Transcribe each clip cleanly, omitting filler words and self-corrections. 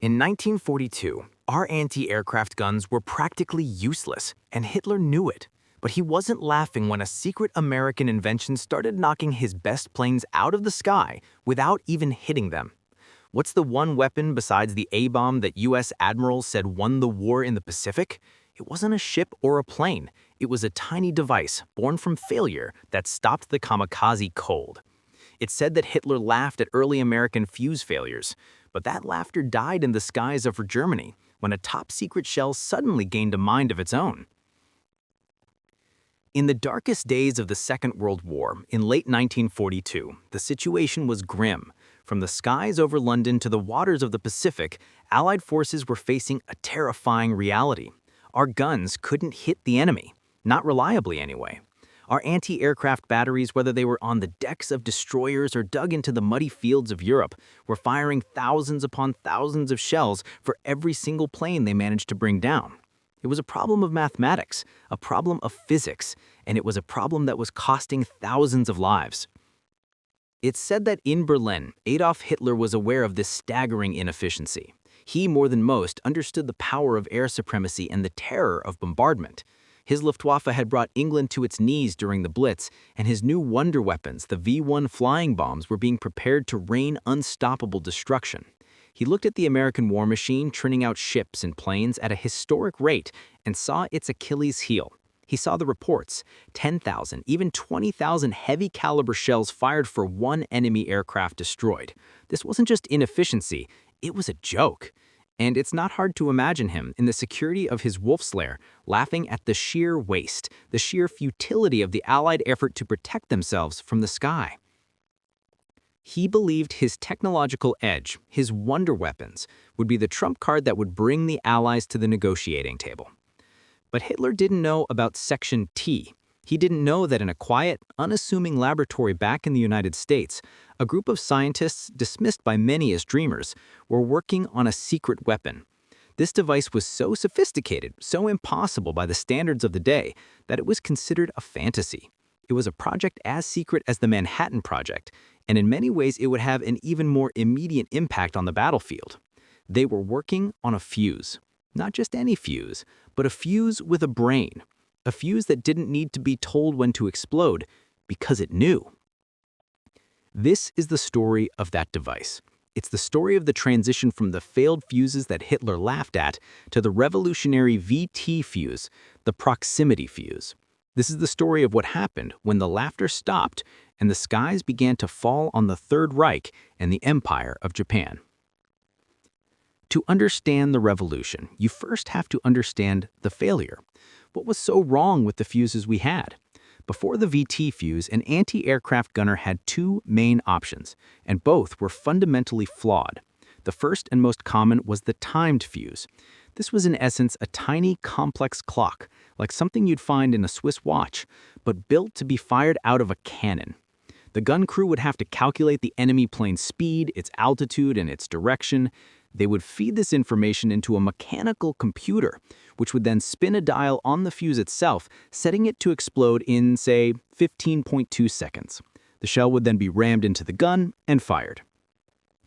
In 1942, our anti-aircraft guns were practically useless, and Hitler knew it. But he wasn't laughing when a secret American invention started knocking his best planes out of the sky without even hitting them. What's the one weapon besides the A-bomb that US admirals said won the war in the Pacific? It wasn't a ship or a plane. It was a tiny device born from failure that stopped the kamikaze cold. It said that Hitler laughed at early American Fuze failures, but that laughter died in the skies over Germany when a top-secret shell suddenly gained a mind of its own. In the darkest days of the Second World War, in late 1942, the situation was grim. From the skies over London to the waters of the Pacific, Allied forces were facing a terrifying reality. Our guns couldn't hit the enemy, not reliably anyway. Our anti-aircraft batteries, whether they were on the decks of destroyers or dug into the muddy fields of Europe, were firing thousands upon thousands of shells for every single plane they managed to bring down. It was a problem of mathematics, a problem of physics, and it was a problem that was costing thousands of lives. It's said that in Berlin, Adolf Hitler was aware of this staggering inefficiency. He, more than most, understood the power of air supremacy and the terror of bombardment. His Luftwaffe had brought England to its knees during the Blitz, and his new wonder weapons, the V-1 flying bombs, were being prepared to rain unstoppable destruction. He looked at the American war machine churning out ships and planes at a historic rate and saw its Achilles heel. He saw the reports, 10,000, even 20,000 heavy-caliber shells fired for one enemy aircraft destroyed. This wasn't just inefficiency, it was a joke. And it's not hard to imagine him, in the security of his wolf's lair, laughing at the sheer waste, the sheer futility of the Allied effort to protect themselves from the sky. He believed his technological edge, his wonder weapons, would be the trump card that would bring the Allies to the negotiating table. But Hitler didn't know about Section T. He didn't know that in a quiet, unassuming laboratory back in the United States, a group of scientists, dismissed by many as dreamers, were working on a secret weapon. This device was so sophisticated, so impossible by the standards of the day, that it was considered a fantasy. It was a project as secret as the Manhattan Project, and in many ways it would have an even more immediate impact on the battlefield. They were working on a fuse. Not just any fuse, but a fuse with a brain. A fuse that didn't need to be told when to explode, because it knew. This is the story of that device. It's the story of the transition from the failed fuses that Hitler laughed at to the revolutionary VT fuse, the proximity fuse. This is the story of what happened when the laughter stopped and the skies began to fall on the Third Reich and the Empire of Japan. To understand the revolution, you first have to understand the failure. What was so wrong with the fuses we had? Before the VT fuse, an anti-aircraft gunner had two main options, and both were fundamentally flawed. The first and most common was the timed fuse. This was in essence a tiny, complex clock, like something you'd find in a Swiss watch, but built to be fired out of a cannon. The gun crew would have to calculate the enemy plane's speed, its altitude, and its direction. They would feed this information into a mechanical computer, which would then spin a dial on the fuse itself, setting it to explode in, say, 15.2 seconds. The shell would then be rammed into the gun and fired.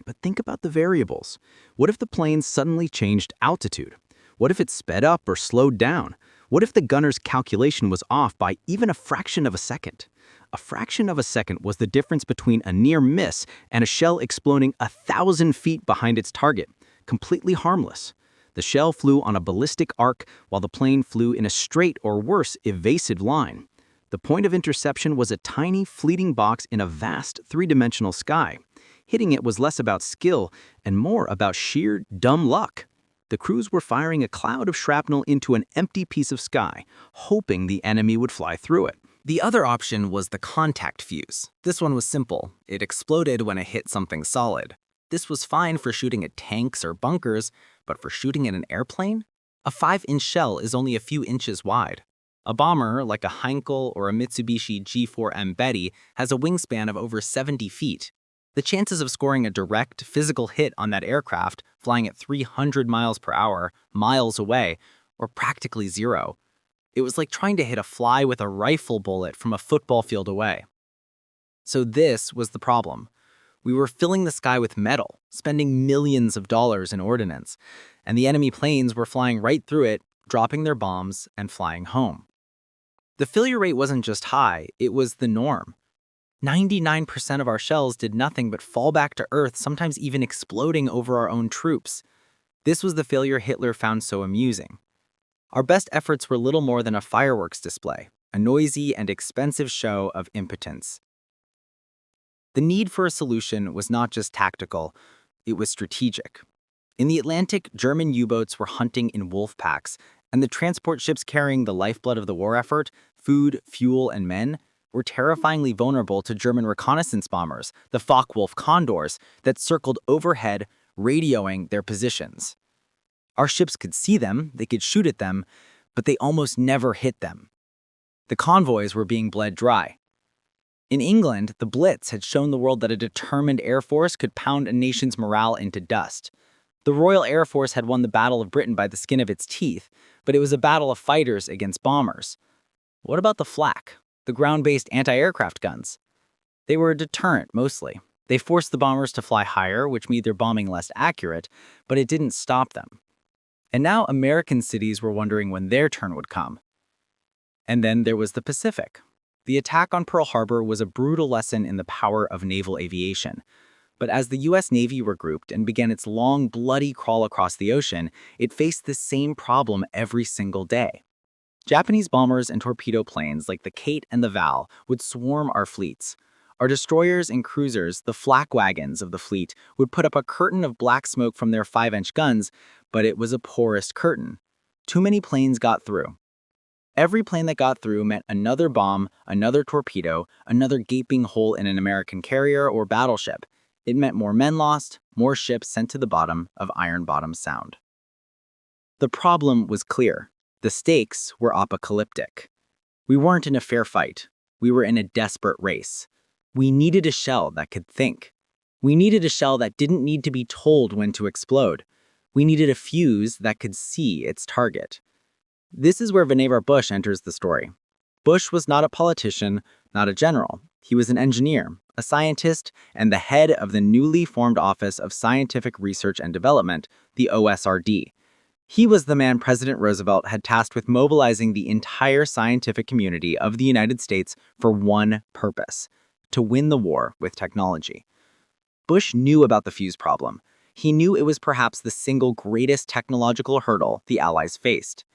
But think about the variables. What if the plane suddenly changed altitude? What if it sped up or slowed down? What if the gunner's calculation was off by even a fraction of a second? A fraction of a second was the difference between a near miss and a shell exploding 1,000 feet behind its target, completely harmless. The shell flew on a ballistic arc while the plane flew in a straight or worse, evasive line. The point of interception was a tiny, fleeting box in a vast, three-dimensional sky. Hitting it was less about skill and more about sheer dumb luck. The crews were firing a cloud of shrapnel into an empty piece of sky, hoping the enemy would fly through it. The other option was the contact fuse. This one was simple. It exploded when it hit something solid. This was fine for shooting at tanks or bunkers, but for shooting at an airplane? A 5-inch shell is only a few inches wide. A bomber, like a Heinkel or a Mitsubishi G4M Betty, has a wingspan of over 70 feet. The chances of scoring a direct, physical hit on that aircraft, flying at 300 miles per hour, miles away, were practically zero. It was like trying to hit a fly with a rifle bullet from a football field away. So this was the problem. We were filling the sky with metal, spending millions of dollars in ordnance, and the enemy planes were flying right through it, dropping their bombs and flying home. The failure rate wasn't just high, it was the norm. 99% of our shells did nothing but fall back to Earth, sometimes even exploding over our own troops. This was the failure Hitler found so amusing. Our best efforts were little more than a fireworks display, a noisy and expensive show of impotence. The need for a solution was not just tactical, it was strategic. In the Atlantic, German U-boats were hunting in wolf packs, and the transport ships carrying the lifeblood of the war effort, food, fuel, and men, were terrifyingly vulnerable to German reconnaissance bombers, the Focke-Wulf Condors, that circled overhead, radioing their positions. Our ships could see them, they could shoot at them, but they almost never hit them. The convoys were being bled dry. In England, the Blitz had shown the world that a determined air force could pound a nation's morale into dust. The Royal Air Force had won the Battle of Britain by the skin of its teeth, but it was a battle of fighters against bombers. What about the flak, the ground-based anti-aircraft guns? They were a deterrent, mostly. They forced the bombers to fly higher, which made their bombing less accurate, but it didn't stop them. And now American cities were wondering when their turn would come. And then there was the Pacific. The attack on Pearl Harbor was a brutal lesson in the power of naval aviation. But as the US Navy regrouped and began its long, bloody crawl across the ocean, it faced the same problem every single day. Japanese bombers and torpedo planes like the Kate and the Val would swarm our fleets. Our destroyers and cruisers, the flak wagons of the fleet, would put up a curtain of black smoke from their 5-inch guns, but it was a porous curtain. Too many planes got through. Every plane that got through meant another bomb, another torpedo, another gaping hole in an American carrier or battleship. It meant more men lost, more ships sent to the bottom of Iron Bottom Sound. The problem was clear. The stakes were apocalyptic. We weren't in a fair fight. We were in a desperate race. We needed a shell that could think. We needed a shell that didn't need to be told when to explode. We needed a fuse that could see its target. This is where Vannevar Bush enters the story. Bush was not a politician, not a general. He was an engineer, a scientist, and the head of the newly formed Office of Scientific Research and Development, the OSRD. He was the man President Roosevelt had tasked with mobilizing the entire scientific community of the United States for one purpose: to win the war with technology. Bush knew about the fuse problem. He knew it was perhaps the single greatest technological hurdle the Allies faced.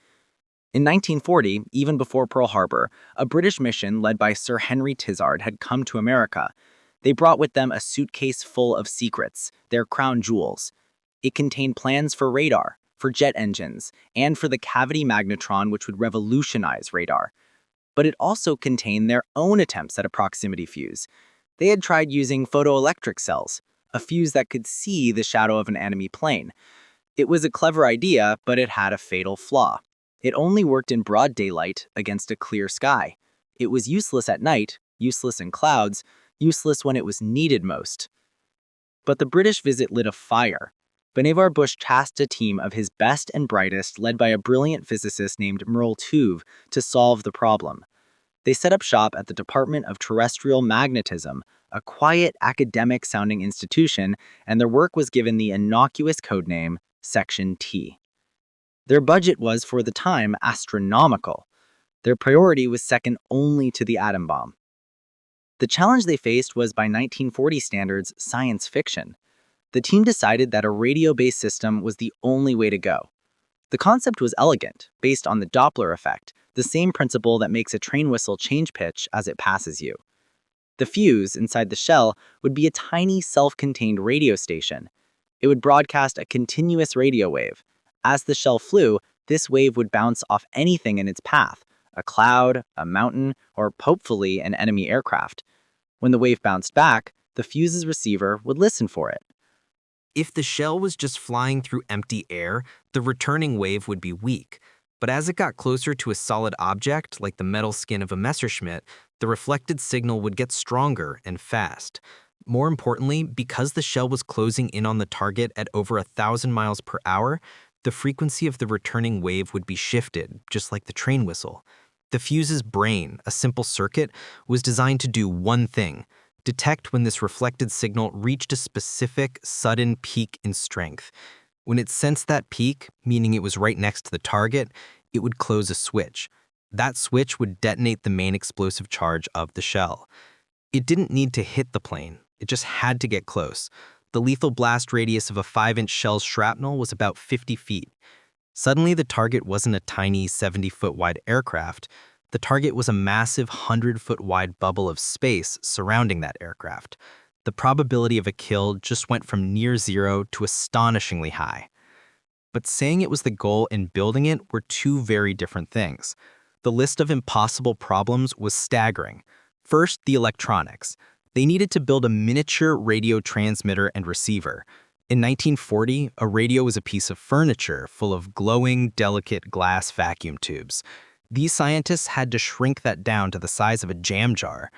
In 1940, even before Pearl Harbor, a British mission led by Sir Henry Tizard had come to America. They brought with them a suitcase full of secrets, their crown jewels. It contained plans for radar, for jet engines, and for the cavity magnetron, which would revolutionize radar. But it also contained their own attempts at a proximity fuse. They had tried using photoelectric cells, a fuse that could see the shadow of an enemy plane. It was a clever idea, but it had a fatal flaw. It only worked in broad daylight against a clear sky. It was useless at night, useless in clouds, useless when it was needed most. But the British visit lit a fire. Vannevar Bush tasked a team of his best and brightest, led by a brilliant physicist named Merle Tuve, to solve the problem. They set up shop at the Department of Terrestrial Magnetism, a quiet, academic-sounding institution, and their work was given the innocuous codename Section T. Their budget was, for the time, astronomical. Their priority was second only to the atom bomb. The challenge they faced was, by 1940 standards, science fiction. The team decided that a radio-based system was the only way to go. The concept was elegant, based on the Doppler effect, the same principle that makes a train whistle change pitch as it passes you. The fuse inside the shell would be a tiny self-contained radio station. It would broadcast a continuous radio wave. As the shell flew, this wave would bounce off anything in its path, a cloud, a mountain, or hopefully an enemy aircraft. When the wave bounced back, the fuse's receiver would listen for it. If the shell was just flying through empty air, the returning wave would be weak. But as it got closer to a solid object, like the metal skin of a Messerschmitt, the reflected signal would get stronger and fast. More importantly, because the shell was closing in on the target at over 1,000 miles per hour, the frequency of the returning wave would be shifted, just like the train whistle. The fuse's brain, a simple circuit, was designed to do one thing: detect when this reflected signal reached a specific, sudden peak in strength. When it sensed that peak, meaning it was right next to the target, it would close a switch. That switch would detonate the main explosive charge of the shell. It didn't need to hit the plane, it just had to get close. The lethal blast radius of a 5-inch shell's shrapnel was about 50 feet. Suddenly, the target wasn't a tiny 70-foot wide aircraft. The target was a massive 100-foot wide bubble of space surrounding that aircraft. The probability of a kill just went from near zero to astonishingly high. But saying it was the goal and building it were two very different things. The list of impossible problems was staggering. First, the electronics. They needed to build a miniature radio transmitter and receiver. In 1940, a radio was a piece of furniture full of glowing, delicate glass vacuum tubes. These scientists had to shrink that down to the size of a jam jar,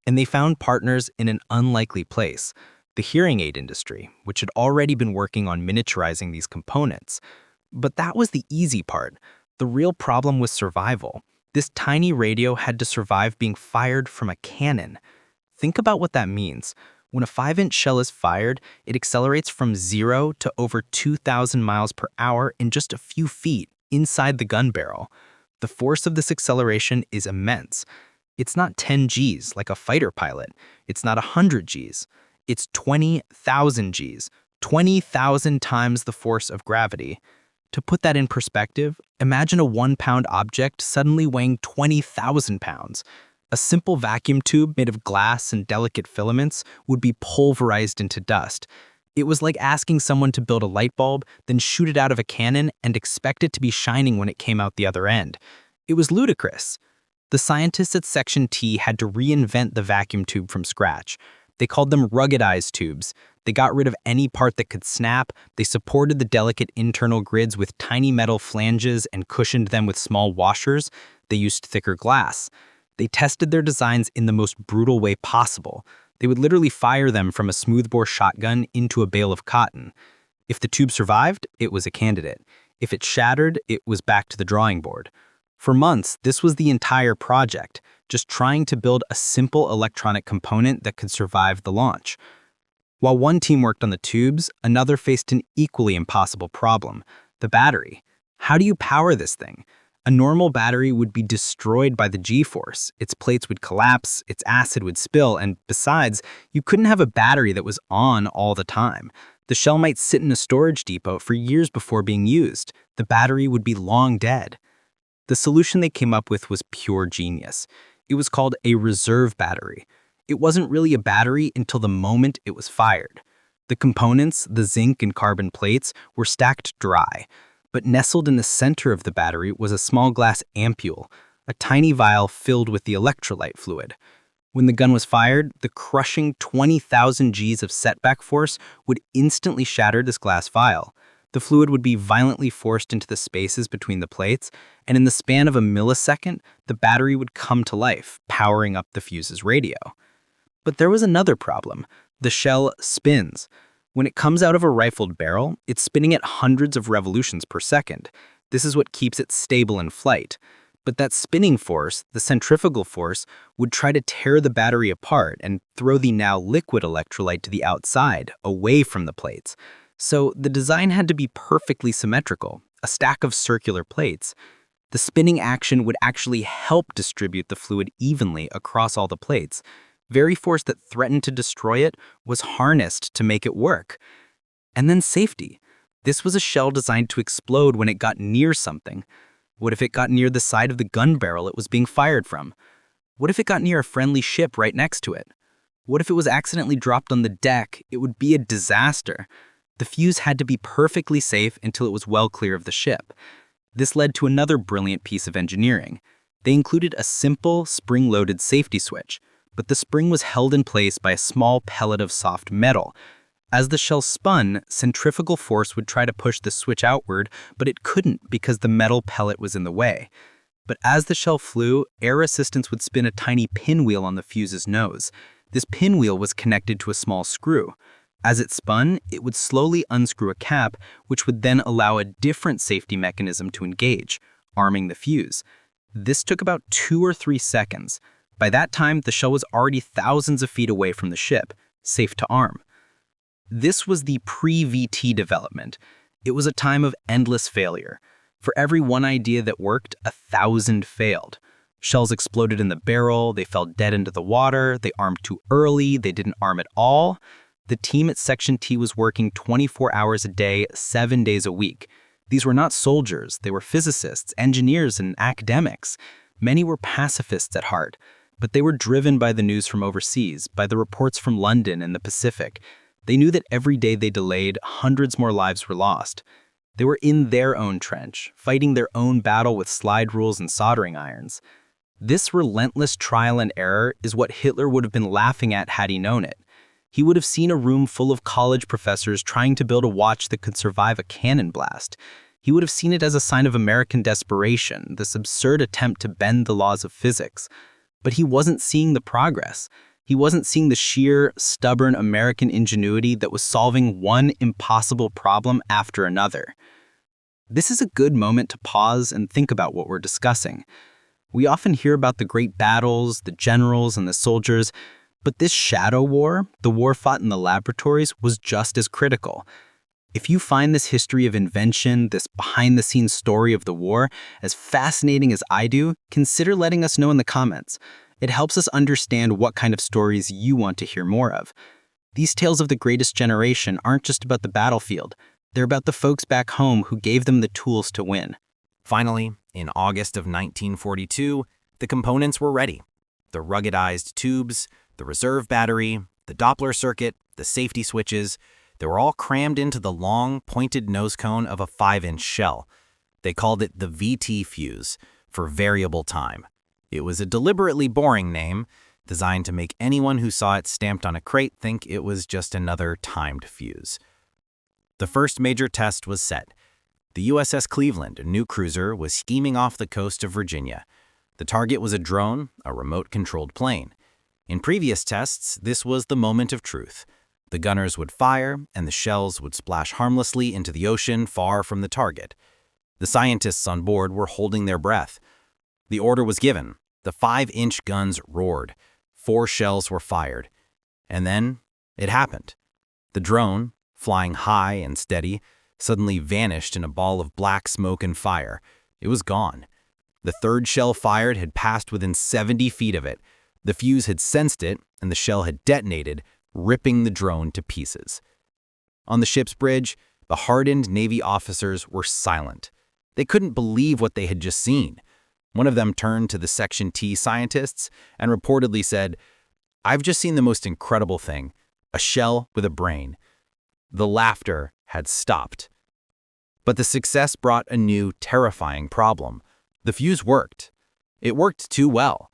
and they found partners in an unlikely place, the hearing aid industry, which had already been working on miniaturizing these components. But that was the easy part. The real problem was survival. This tiny radio had to survive being fired from a cannon. Think about what that means. When a 5-inch shell is fired, it accelerates from 0 to over 2,000 miles per hour in just a few feet inside the gun barrel. The force of this acceleration is immense. It's not 10 Gs like a fighter pilot. It's not 100 Gs. It's 20,000 Gs, 20,000 times the force of gravity. To put that in perspective, imagine a 1-pound object suddenly weighing 20,000 pounds. A simple vacuum tube made of glass and delicate filaments would be pulverized into dust. It was like asking someone to build a light bulb, then shoot it out of a cannon and expect it to be shining when it came out the other end. It was ludicrous. The scientists at Section T had to reinvent the vacuum tube from scratch. They called them ruggedized tubes. They got rid of any part that could snap. They supported the delicate internal grids with tiny metal flanges and cushioned them with small washers. They used thicker glass. They tested their designs in the most brutal way possible. They would literally fire them from a smoothbore shotgun into a bale of cotton. If the tube survived, it was a candidate. If it shattered, it was back to the drawing board. For months, this was the entire project, just trying to build a simple electronic component that could survive the launch. While one team worked on the tubes, another faced an equally impossible problem: the battery. How do you power this thing? A normal battery would be destroyed by the G-force. Its plates would collapse, its acid would spill, and besides, you couldn't have a battery that was on all the time. The shell might sit in a storage depot for years before being used. The battery would be long dead. The solution they came up with was pure genius. It was called a reserve battery. It wasn't really a battery until the moment it was fired. The components, the zinc and carbon plates, were stacked dry. But nestled in the center of the battery was a small glass ampule, a tiny vial filled with the electrolyte fluid. When the gun was fired, the crushing 20,000 Gs of setback force would instantly shatter this glass vial. The fluid would be violently forced into the spaces between the plates, and in the span of a millisecond, the battery would come to life, powering up the fuse's radio. But there was another problem. The shell spins. When it comes out of a rifled barrel, it's spinning at hundreds of revolutions per second. This is what keeps it stable in flight. But that spinning force, the centrifugal force, would try to tear the battery apart and throw the now liquid electrolyte to the outside, away from the plates. So the design had to be perfectly symmetrical, a stack of circular plates. The spinning action would actually help distribute the fluid evenly across all the plates. Very force that threatened to destroy it was harnessed to make it work. And then safety. This was a shell designed to explode when it got near something. What if it got near the side of the gun barrel it was being fired from? What if it got near a friendly ship right next to it? What if it was accidentally dropped on the deck? It would be a disaster. The fuse had to be perfectly safe until it was well clear of the ship. This led to another brilliant piece of engineering. They included a simple, spring-loaded safety switch, but the spring was held in place by a small pellet of soft metal. As the shell spun, centrifugal force would try to push the switch outward, but it couldn't because the metal pellet was in the way. But as the shell flew, air resistance would spin a tiny pinwheel on the fuse's nose. This pinwheel was connected to a small screw. As it spun, it would slowly unscrew a cap, which would then allow a different safety mechanism to engage, arming the fuse. This took about 2 or 3 seconds. By that time, the shell was already thousands of feet away from the ship, safe to arm. This was the pre-VT development. It was a time of endless failure. For every one idea that worked, 1,000 failed. Shells exploded in the barrel, they fell dead into the water, they armed too early, they didn't arm at all. The team at Section T was working 24 hours a day, 7 days a week. These were not soldiers, they were physicists, engineers, and academics. Many were pacifists at heart, but they were driven by the news from overseas, by the reports from London and the Pacific. They knew that every day they delayed, hundreds more lives were lost. They were in their own trench, fighting their own battle with slide rules and soldering irons. This relentless trial and error is what Hitler would have been laughing at had he known it. He would have seen a room full of college professors trying to build a watch that could survive a cannon blast. He would have seen it as a sign of American desperation, this absurd attempt to bend the laws of physics. But he wasn't seeing the progress. He wasn't seeing the sheer, stubborn American ingenuity that was solving one impossible problem after another. This is a good moment to pause and think about what we're discussing. We often hear about the great battles, the generals, and the soldiers, but this shadow war, the war fought in the laboratories, was just as critical. If you find this history of invention, this behind-the-scenes story of the war, as fascinating as I do, consider letting us know in the comments. It helps us understand what kind of stories you want to hear more of. These tales of the greatest generation aren't just about the battlefield. They're about the folks back home who gave them the tools to win. Finally, in August of 1942, the components were ready. The ruggedized tubes, the reserve battery, the Doppler circuit, the safety switches, they were all crammed into the long, pointed nose cone of a 5-inch shell. They called it the VT fuse, for variable time. It was a deliberately boring name, designed to make anyone who saw it stamped on a crate think it was just another timed fuse. The first major test was set. The USS Cleveland, a new cruiser, was steaming off the coast of Virginia. The target was a drone, a remote-controlled plane. In previous tests, this was the moment of truth. The gunners would fire, and the shells would splash harmlessly into the ocean far from the target. The scientists on board were holding their breath. The order was given. The 5-inch guns roared. 4 shells were fired. And then it happened. The drone, flying high and steady, suddenly vanished in a ball of black smoke and fire. It was gone. The third shell fired had passed within 70 feet of it. The fuse had sensed it, and the shell had detonated, ripping the drone to pieces. On the ship's bridge, the hardened Navy officers were silent. They couldn't believe what they had just seen. One of them turned to the Section T scientists and reportedly said, "I've just seen the most incredible thing, a shell with a brain." The laughter had stopped. But the success brought a new, terrifying problem. The fuse worked. It worked too well.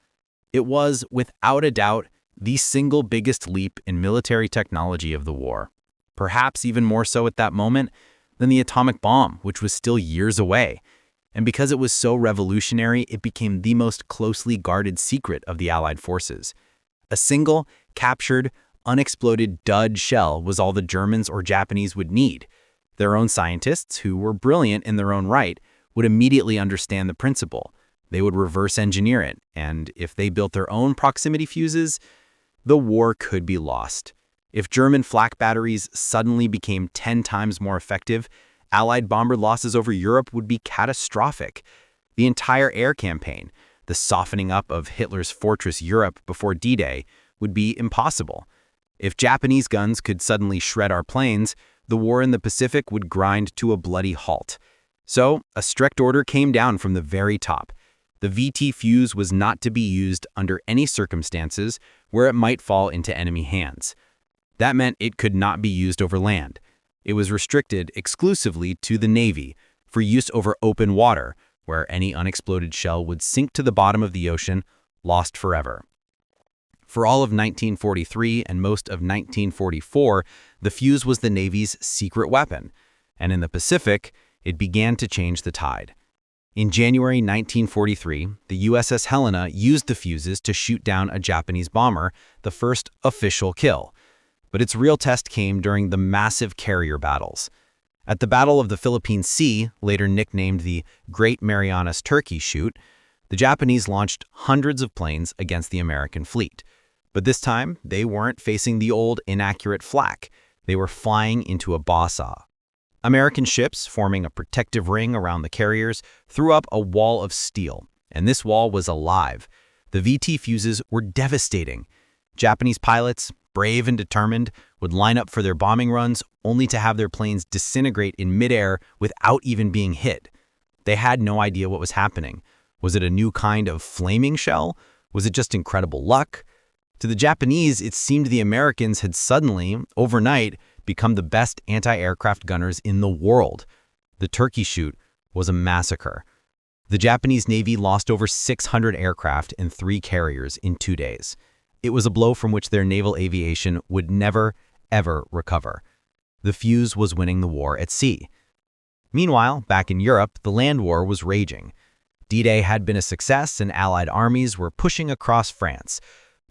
It was, without a doubt, the single biggest leap in military technology of the war. Perhaps even more so at that moment than the atomic bomb, which was still years away. And because it was so revolutionary, it became the most closely guarded secret of the Allied forces. A single, captured, unexploded dud shell was all the Germans or Japanese would need. Their own scientists, who were brilliant in their own right, would immediately understand the principle. They would reverse engineer it, and if they built their own proximity fuses, the war could be lost. If German flak batteries suddenly became 10 times more effective, Allied bomber losses over Europe would be catastrophic. The entire air campaign, the softening up of Hitler's fortress Europe before D-Day, would be impossible. If Japanese guns could suddenly shred our planes, the war in the Pacific would grind to a bloody halt. So, a strict order came down from the very top. The VT fuse was not to be used under any circumstances where it might fall into enemy hands. That meant it could not be used over land. It was restricted exclusively to the Navy for use over open water, where any unexploded shell would sink to the bottom of the ocean, lost forever. For all of 1943 and most of 1944, the fuse was the Navy's secret weapon, and in the Pacific, it began to change the tide. In January 1943, the USS Helena used the fuses to shoot down a Japanese bomber, the first official kill. But its real test came during the massive carrier battles. At the Battle of the Philippine Sea, later nicknamed the Great Marianas Turkey Shoot, The Japanese launched hundreds of planes against the American fleet. But this time, they weren't facing the old inaccurate flak. They were flying into a bawsaw. American ships, forming a protective ring around the carriers, threw up a wall of steel, and this wall was alive. The VT fuses were devastating. Japanese pilots, brave and determined, would line up for their bombing runs only to have their planes disintegrate in midair without even being hit. They had no idea what was happening. Was it a new kind of flaming shell? Was it just incredible luck? To the Japanese, it seemed the Americans had suddenly, overnight, become the best anti-aircraft gunners in the world. The turkey shoot was a massacre. The Japanese Navy lost over 600 aircraft and 3 carriers in 2 days. It was a blow from which their naval aviation would never, ever recover. The Fuze was winning the war at sea. Meanwhile, back in Europe, the land war was raging. D-Day had been a success and Allied armies were pushing across France.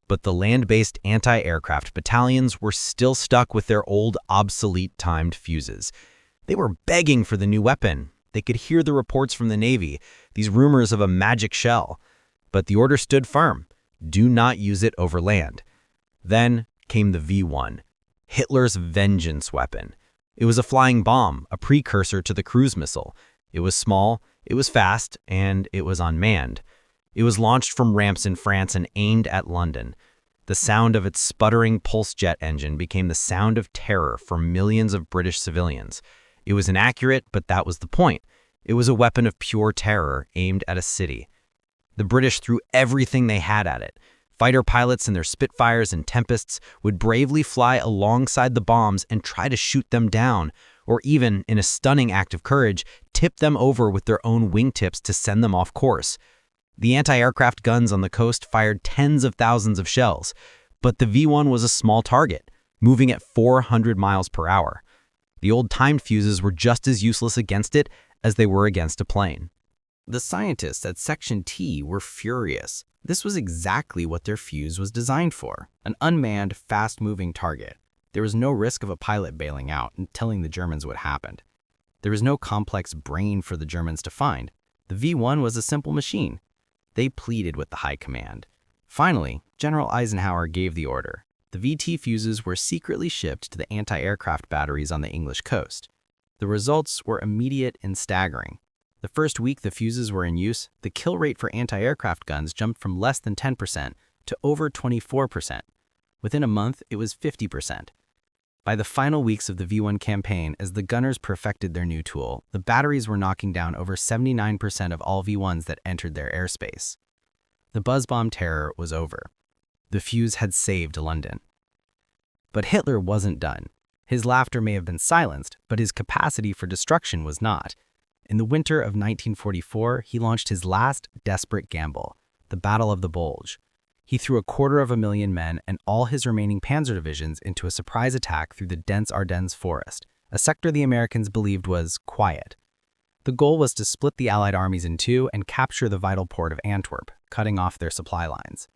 But the land-based anti-aircraft battalions were still stuck with their old, obsolete timed fuses. They were begging for the new weapon. They could hear the reports from the Navy, these rumors of a magic shell. But the order stood firm. Do not use it over land. Then came the V1, Hitler's vengeance weapon. It was a flying bomb, a precursor to the cruise missile. It was small, it was fast, and it was unmanned. It was launched from ramps in France and aimed at London. The sound of its sputtering pulse jet engine became the sound of terror for millions of British civilians. It was inaccurate, but that was the point. It was a weapon of pure terror aimed at a city. The British threw everything they had at it. Fighter pilots in their Spitfires and Tempests would bravely fly alongside the bombs and try to shoot them down, or even, in a stunning act of courage, tip them over with their own wingtips to send them off course. The anti-aircraft guns on the coast fired tens of thousands of shells, but the V1 was a small target, moving at 400 miles per hour. The old timed fuses were just as useless against it as they were against a plane. The scientists at Section T were furious. This was exactly what their fuse was designed for, an unmanned, fast-moving target. There was no risk of a pilot bailing out and telling the Germans what happened. There was no complex brain for the Germans to find. The V1 was a simple machine. They pleaded with the high command. Finally, General Eisenhower gave the order. The VT fuses were secretly shipped to the anti-aircraft batteries on the English coast. The results were immediate and staggering. The first week the fuses were in use, the kill rate for anti-aircraft guns jumped from less than 10% to over 24%. Within a month, it was 50%. By the final weeks of the V1 campaign, as the gunners perfected their new tool, the batteries were knocking down over 79% of all V1s that entered their airspace. The buzz bomb terror was over. The fuse had saved London. But Hitler wasn't done. His laughter may have been silenced, but his capacity for destruction was not. In the winter of 1944, he launched his last desperate gamble, the Battle of the Bulge. He threw 250,000 men and all his remaining panzer divisions into a surprise attack through the dense Ardennes forest, a sector the Americans believed was quiet. The goal was to split the Allied armies in two and capture the vital port of Antwerp, cutting off their supply lines.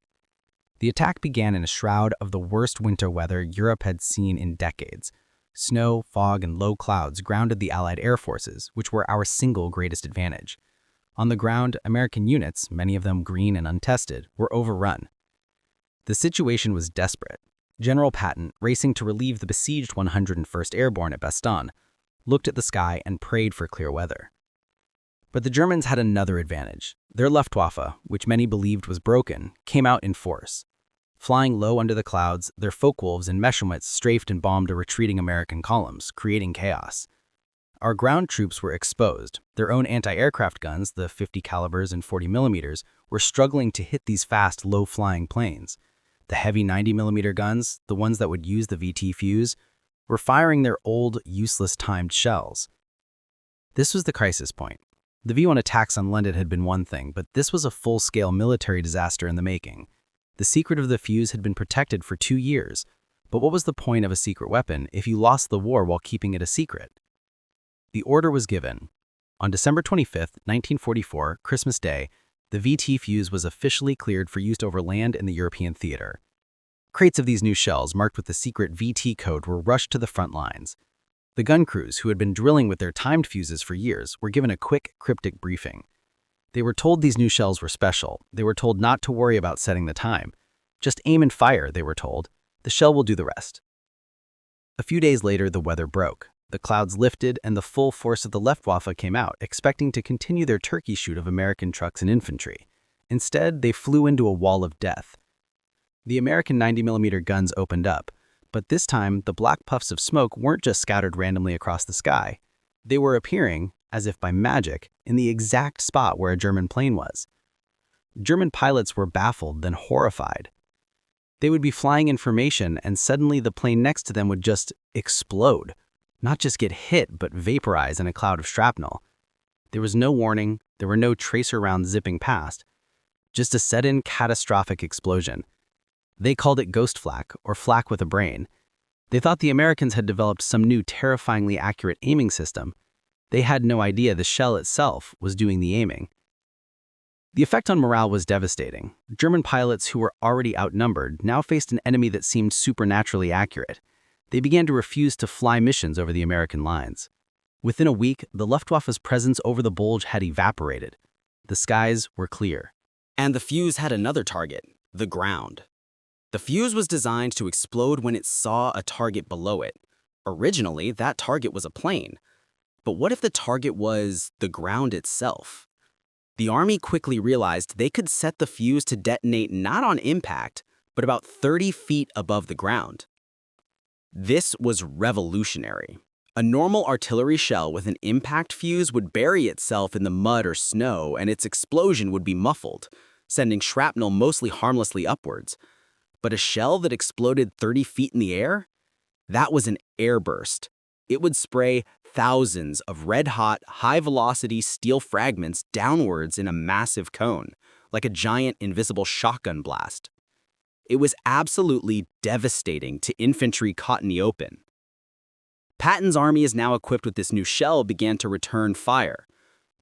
The attack began in a shroud of the worst winter weather Europe had seen in decades. Snow, fog, and low clouds grounded the Allied air forces, which were our single greatest advantage. On the ground, American units, many of them green and untested, were overrun. The situation was desperate. General Patton, racing to relieve the besieged 101st Airborne at Bastogne, looked at the sky and prayed for clear weather. But the Germans had another advantage. Their Luftwaffe, which many believed was broken, came out in force. Flying low under the clouds, their Focke-Wulfs and Messerschmitts strafed and bombed the retreating American columns, creating chaos. Our ground troops were exposed. Their own anti-aircraft guns, the 50 calibers and 40 millimeters, were struggling to hit these fast, low-flying planes. The heavy 90mm guns, the ones that would use the VT fuse, were firing their old, useless timed shells. This was the crisis point. The V1 attacks on London had been one thing, but this was a full-scale military disaster in the making. The secret of the fuse had been protected for 2 years, but what was the point of a secret weapon if you lost the war while keeping it a secret? The order was given. On December 25, 1944, Christmas Day, the VT fuse was officially cleared for use over land in the European theater. Crates of these new shells marked with the secret VT code were rushed to the front lines. The gun crews, who had been drilling with their timed fuses for years, were given a quick, cryptic briefing. They were told these new shells were special. They were told not to worry about setting the time. Just aim and fire, they were told. The shell will do the rest. A few days later, the weather broke. The clouds lifted and the full force of the Luftwaffe came out, expecting to continue their turkey shoot of American trucks and infantry. Instead, they flew into a wall of death. The American 90mm guns opened up, but this time the black puffs of smoke weren't just scattered randomly across the sky. They were appearing, as if by magic, in the exact spot where a German plane was. German pilots were baffled, then horrified. They would be flying in formation, and suddenly the plane next to them would just explode. Not just get hit, but vaporize in a cloud of shrapnel. There was no warning, there were no tracer rounds zipping past. Just a sudden, catastrophic explosion. They called it ghost flak, or flak with a brain. They thought the Americans had developed some new terrifyingly accurate aiming system. They had no idea the shell itself was doing the aiming. The effect on morale was devastating. German pilots who were already outnumbered now faced an enemy that seemed supernaturally accurate. They began to refuse to fly missions over the American lines. Within a week, the Luftwaffe's presence over the Bulge had evaporated. The skies were clear. And the Fuze had another target, the ground. The Fuze was designed to explode when it saw a target below it. Originally, that target was a plane. But what if the target was the ground itself? The Army quickly realized they could set the Fuze to detonate not on impact, but about 30 feet above the ground. This was revolutionary. A normal artillery shell with an impact fuse would bury itself in the mud or snow, and its explosion would be muffled, sending shrapnel mostly harmlessly upwards. But a shell that exploded 30 feet in the air? That was an airburst. It would spray thousands of red-hot, high-velocity steel fragments downwards in a massive cone, like a giant invisible shotgun blast. It was absolutely devastating to infantry caught in the open. Patton's army is now equipped with this new shell began to return fire.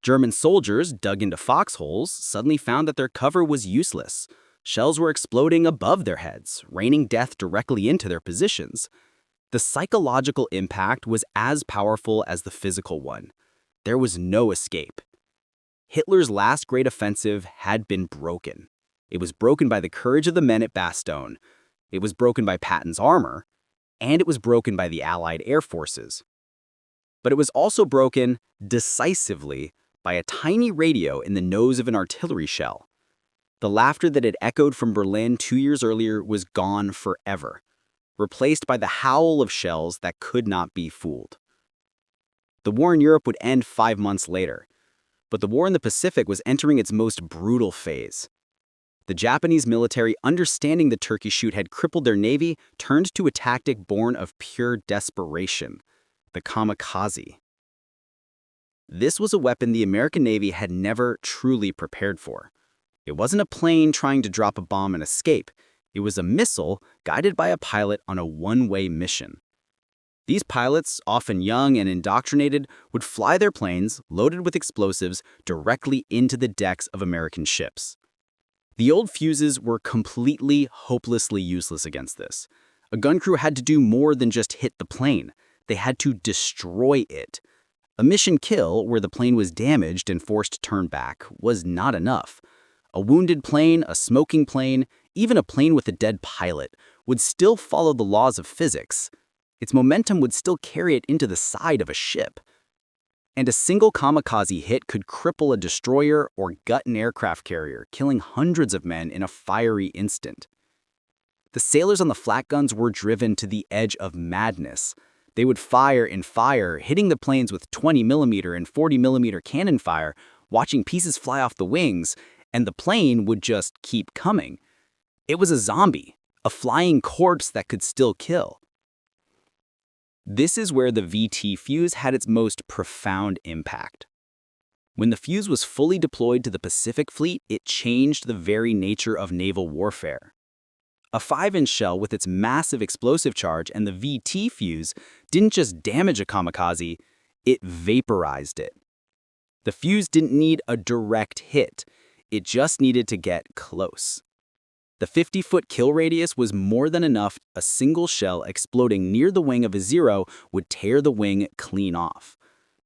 German soldiers, dug into foxholes, suddenly found that their cover was useless. Shells were exploding above their heads, raining death directly into their positions. The psychological impact was as powerful as the physical one. There was no escape. Hitler's last great offensive had been broken. It was broken by the courage of the men at Bastogne. It was broken by Patton's armor, and it was broken by the Allied air forces. But it was also broken decisively by a tiny radio in the nose of an artillery shell. The laughter that had echoed from Berlin 2 years earlier was gone forever, replaced by the howl of shells that could not be fooled. The war in Europe would end 5 months later, but the war in the Pacific was entering its most brutal phase. The Japanese military, understanding the turkey shoot had crippled their navy, turned to a tactic born of pure desperation, the kamikaze. This was a weapon the American Navy had never truly prepared for. It wasn't a plane trying to drop a bomb and escape. It was a missile guided by a pilot on a one-way mission. These pilots, often young and indoctrinated, would fly their planes, loaded with explosives, directly into the decks of American ships. The old Fuzes were completely, hopelessly useless against this. A gun crew had to do more than just hit the plane. They had to destroy it. A mission kill, where the plane was damaged and forced to turn back, was not enough. A wounded plane, a smoking plane, even a plane with a dead pilot, would still follow the laws of physics. Its momentum would still carry it into the side of a ship. And a single kamikaze hit could cripple a destroyer or gut an aircraft carrier, killing hundreds of men in a fiery instant. The sailors on the flak guns were driven to the edge of madness. They would fire and fire, hitting the planes with 20mm and 40mm cannon fire, watching pieces fly off the wings, and the plane would just keep coming. It was a zombie, a flying corpse that could still kill. This is where the VT Fuze had its most profound impact. When the Fuze was fully deployed to the Pacific Fleet, it changed the very nature of naval warfare. A 5-inch shell with its massive explosive charge and the VT Fuze didn't just damage a kamikaze, it vaporized it. The Fuze didn't need a direct hit, it just needed to get close. The 50-foot kill radius was more than enough. A single shell exploding near the wing of a Zero would tear the wing clean off.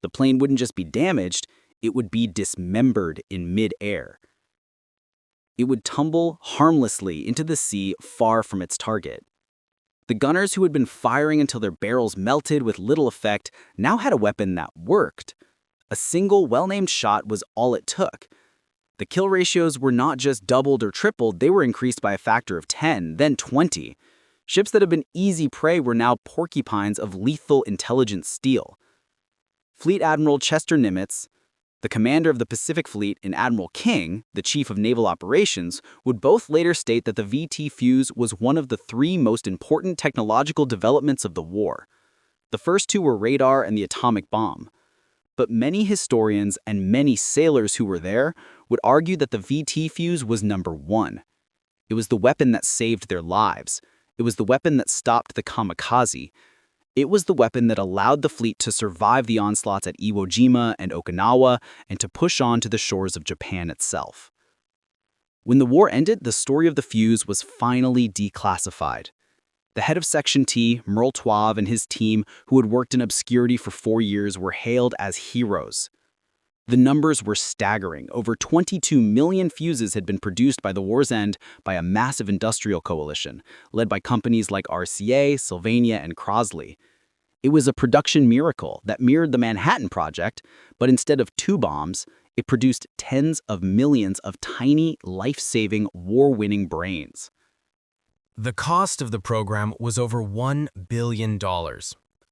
The plane wouldn't just be damaged, it would be dismembered in mid-air. It would tumble harmlessly into the sea far from its target. The gunners who had been firing until their barrels melted with little effect now had a weapon that worked. A single well-named shot was all it took. The kill ratios were not just doubled or tripled, they were increased by a factor of 10, then 20. Ships that had been easy prey were now porcupines of lethal intelligent steel. Fleet Admiral Chester Nimitz, the commander of the Pacific Fleet, and Admiral King, the chief of naval operations, would both later state that the VT Fuze was one of the 3 most important technological developments of the war. The first 2 were radar and the atomic bomb. But many historians and many sailors who were there would argue that the VT Fuze was number 1. It was the weapon that saved their lives. It was the weapon that stopped the kamikaze. It was the weapon that allowed the fleet to survive the onslaughts at Iwo Jima and Okinawa and to push on to the shores of Japan itself. When the war ended, the story of the Fuze was finally declassified. The head of Section T, Merle Twav, and his team, who had worked in obscurity for 4 years, were hailed as heroes. The numbers were staggering. Over 22 million fuses had been produced by the war's end by a massive industrial coalition, led by companies like RCA, Sylvania, and Crosley. It was a production miracle that mirrored the Manhattan Project, but instead of 2 bombs, it produced tens of millions of tiny, life-saving, war-winning brains. The cost of the program was over $1 billion,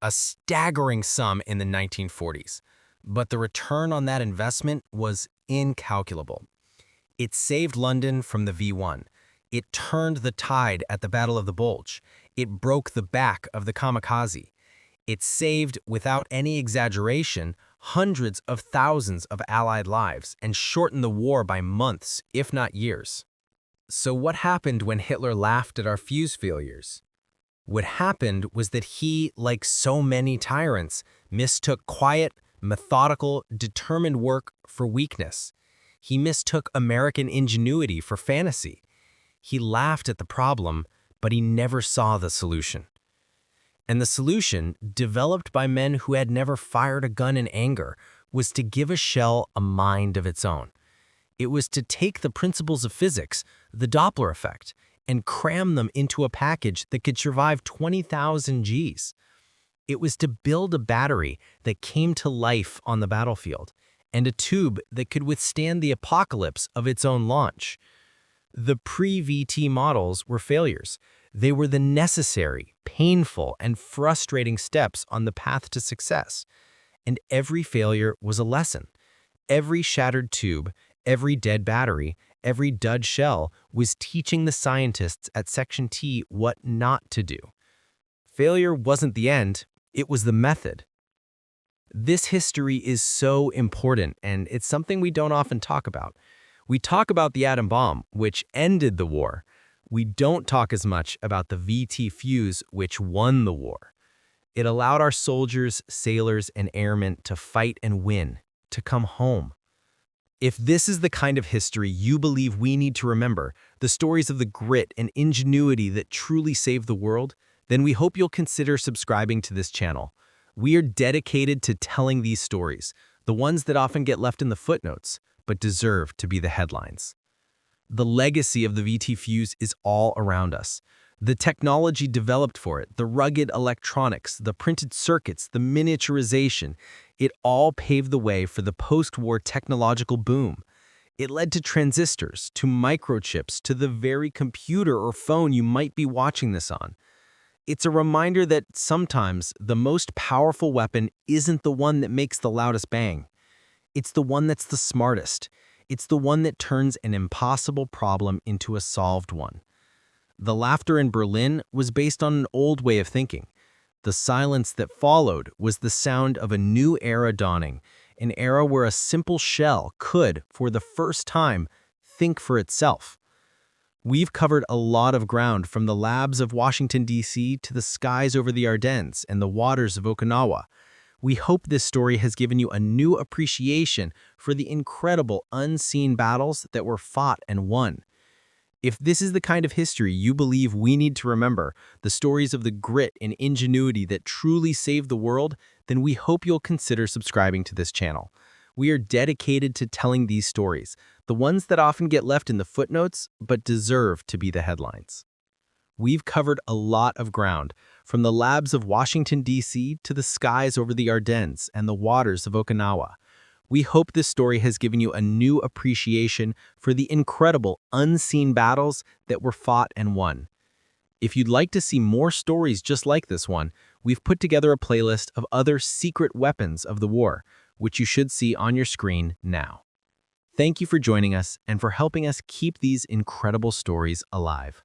a staggering sum in the 1940s. But the return on that investment was incalculable. It saved London from the V1. It turned the tide at the Battle of the Bulge. It broke the back of the kamikaze. It saved, without any exaggeration, hundreds of thousands of Allied lives and shortened the war by months, if not years. So what happened when Hitler laughed at our fuse failures? What happened was that he, like so many tyrants, mistook quiet, methodical, determined work for weakness. He mistook American ingenuity for fantasy. He laughed at the problem, but he never saw the solution. And the solution, developed by men who had never fired a gun in anger, was to give a shell a mind of its own. It was to take the principles of physics, the Doppler effect, and cram them into a package that could survive 20,000 Gs. It was to build a battery that came to life on the battlefield, and a tube that could withstand the apocalypse of its own launch. The pre-VT models were failures. They were the necessary, painful, and frustrating steps on the path to success. And every failure was a lesson. Every shattered tube, every dead battery, every dud shell was teaching the scientists at Section T what not to do. Failure wasn't the end, it was the method. This history is so important, and it's something we don't often talk about. We talk about the atom bomb, which ended the war. We don't talk as much about the VT Fuze, which won the war. It allowed our soldiers, sailors, and airmen to fight and win, to come home. If this is the kind of history you believe we need to remember, the stories of the grit and ingenuity that truly saved the world, then we hope you'll consider subscribing to this channel. We are dedicated to telling these stories, the ones that often get left in the footnotes, but deserve to be the headlines. The legacy of the VT Fuze is all around us. The technology developed for it, the rugged electronics, the printed circuits, the miniaturization, it all paved the way for the post-war technological boom. It led to transistors, to microchips, to the very computer or phone you might be watching this on. It's a reminder that sometimes the most powerful weapon isn't the one that makes the loudest bang. It's the one that's the smartest. It's the one that turns an impossible problem into a solved one. The laughter in Berlin was based on an old way of thinking. The silence that followed was the sound of a new era dawning, an era where a simple shell could, for the first time, think for itself. We've covered a lot of ground, from the labs of Washington, D.C. to the skies over the Ardennes and the waters of Okinawa. We hope this story has given you a new appreciation for the incredible unseen battles that were fought and won. If this is the kind of history you believe we need to remember, the stories of the grit and ingenuity that truly saved the world, then we hope you'll consider subscribing to this channel. We are dedicated to telling these stories, the ones that often get left in the footnotes but deserve to be the headlines. We've covered a lot of ground, from the labs of Washington, D.C. to the skies over the Ardennes and the waters of Okinawa. We hope this story has given you a new appreciation for the incredible unseen battles that were fought and won. If you'd like to see more stories just like this one, we've put together a playlist of other secret weapons of the war, which you should see on your screen now. Thank you for joining us and for helping us keep these incredible stories alive.